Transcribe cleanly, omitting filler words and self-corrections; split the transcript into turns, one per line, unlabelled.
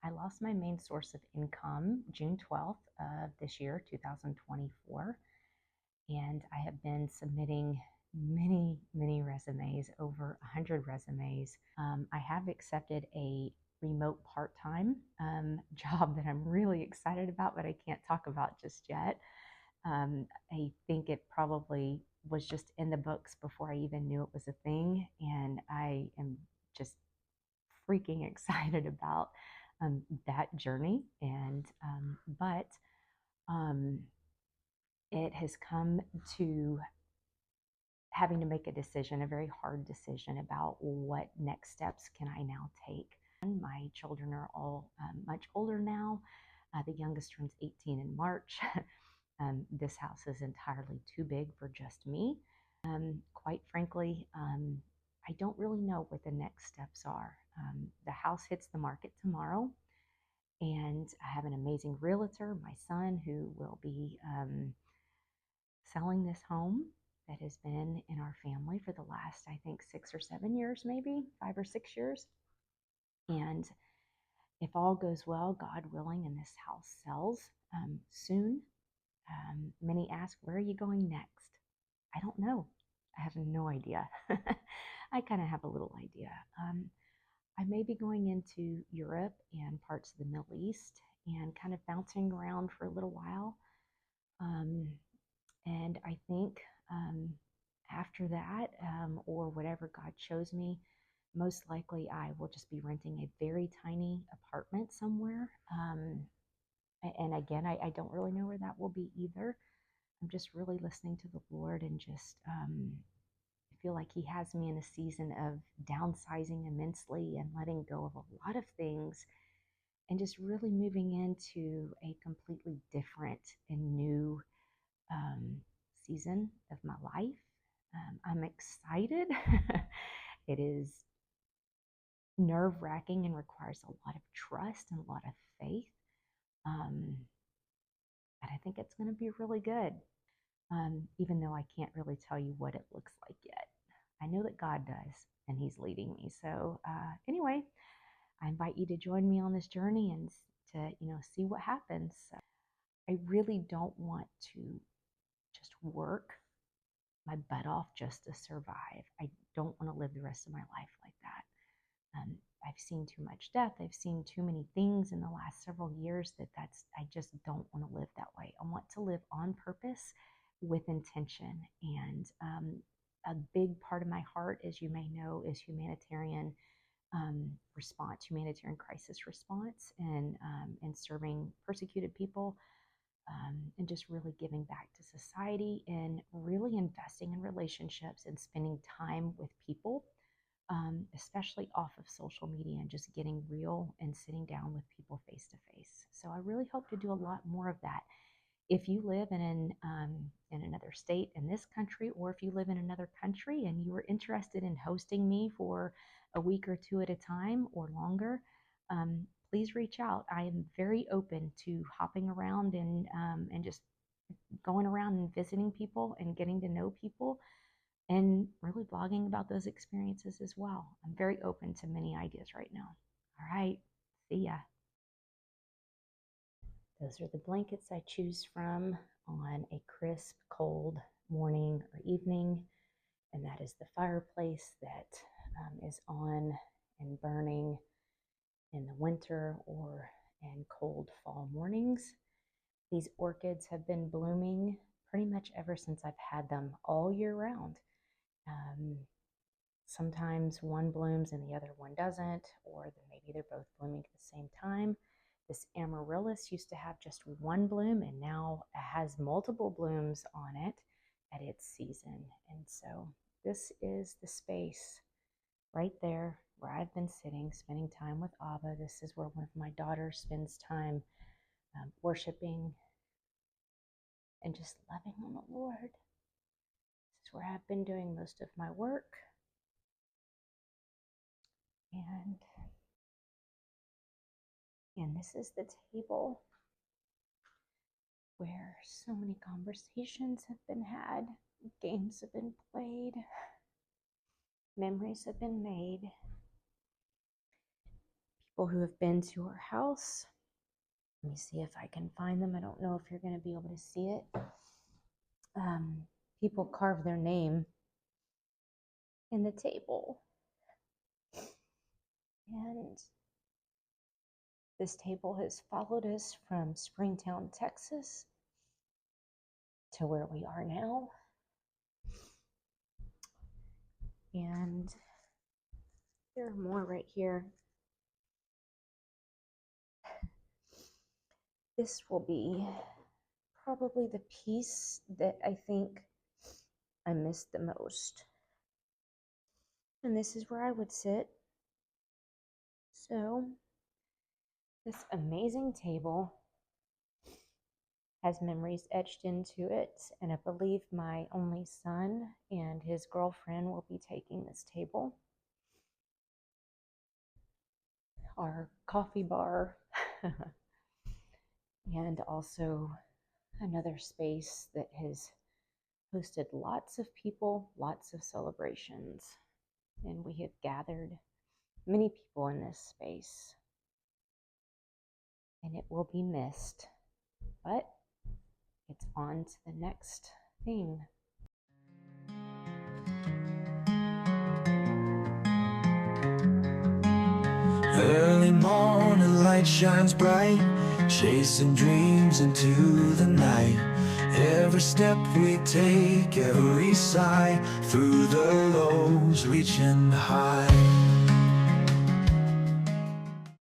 I lost my main source of income June 12th of this year, 2024, and I have been submitting many resumes, over 100 resumes. I have accepted a remote part-time job that I'm really excited about, but I can't talk about just yet. I think it probably was just in the books before I even knew it was a thing, and I am just freaking excited about that journey. But um, it has come to having to make a decision, a very hard decision about what next steps can I now take. My children are all much older now. The youngest turns 18 in March. This house is entirely too big for just me. Quite frankly, I don't really know what the next steps are. The house hits the market tomorrow, and I have an amazing realtor, my son, who will be selling this home that has been in our family for the last, I think, 6 or 7 years, maybe 5 or 6 years. And if all goes well, God willing, and this house sells soon, many ask, where are you going next? I don't know. I have no idea. I kind of have a little idea. I may be going into Europe and parts of the Middle East and kind of bouncing around for a little while. Um, and I think after that, or whatever God shows me, most likely I will just be renting a very tiny apartment somewhere. And again, I don't really know where that will be either. I'm just really listening to the Lord, and just I feel like He has me in a season of downsizing immensely and letting go of a lot of things, and just really moving into a completely different and new um, season of my life. I'm excited. It is nerve wracking and requires a lot of trust and a lot of faith. Um, but I think it's going to be really good, even though I can't really tell you what it looks like yet. I know that God does, and He's leading me. So, anyway, I invite you to join me on this journey and to, see what happens. I really don't want to just work my butt off just to survive. I don't want to live the rest of my life like that. I've seen too much death. I've seen too many things in the last several years I just don't want to live that way. I want to live on purpose with intention. And a big part of my heart, as you may know, is humanitarian response, humanitarian crisis response, and serving persecuted people, and just really giving back to society and really investing in relationships and spending time with people, especially off of social media, and just getting real and sitting down with people face to face. So I really hope to do a lot more of that. If you live in another state in this country, or if you live in another country and you are interested in hosting me for a week or two at a time or longer, please reach out. I am very open to hopping around and just going around and visiting people and getting to know people, and really blogging about those experiences as well. I'm very open to many ideas right now. All right, see ya. Those are the blankets I choose from on a crisp, cold morning or evening. And that is the fireplace that is on and burning in the winter or in cold fall mornings. These orchids have been blooming pretty much ever since I've had them, all year round. Um, Sometimes one blooms and the other one doesn't, or maybe they're both blooming at the same time. This amaryllis used to have just one bloom, and now it has multiple blooms on it at its season. And so this is the space right there where I've been sitting, spending time with Abba. This is where one of my daughters spends time worshiping and just loving on the Lord. This is where I've been doing most of my work. And this is the table where so many conversations have been had, games have been played, memories have been made. people who have been to our house. Let me see if I can find them. I don't know if you're going to be able to see it. People carve their name in the table. And this table has followed us from Springtown, Texas to where we are now. And there are more right here. This will be probably the piece that I think I missed the most. And this is where I would sit. So, this amazing table has memories etched into it, and I believe my only son and his girlfriend will be taking this table. Our coffee bar, and also another space that has hosted lots of people, lots of celebrations, and we have gathered many people in this space, and it will be missed, but it's on to the next thing.
Early morning light shines bright, chasing dreams into the night. Every step we take, every sigh, through the lows reaching high.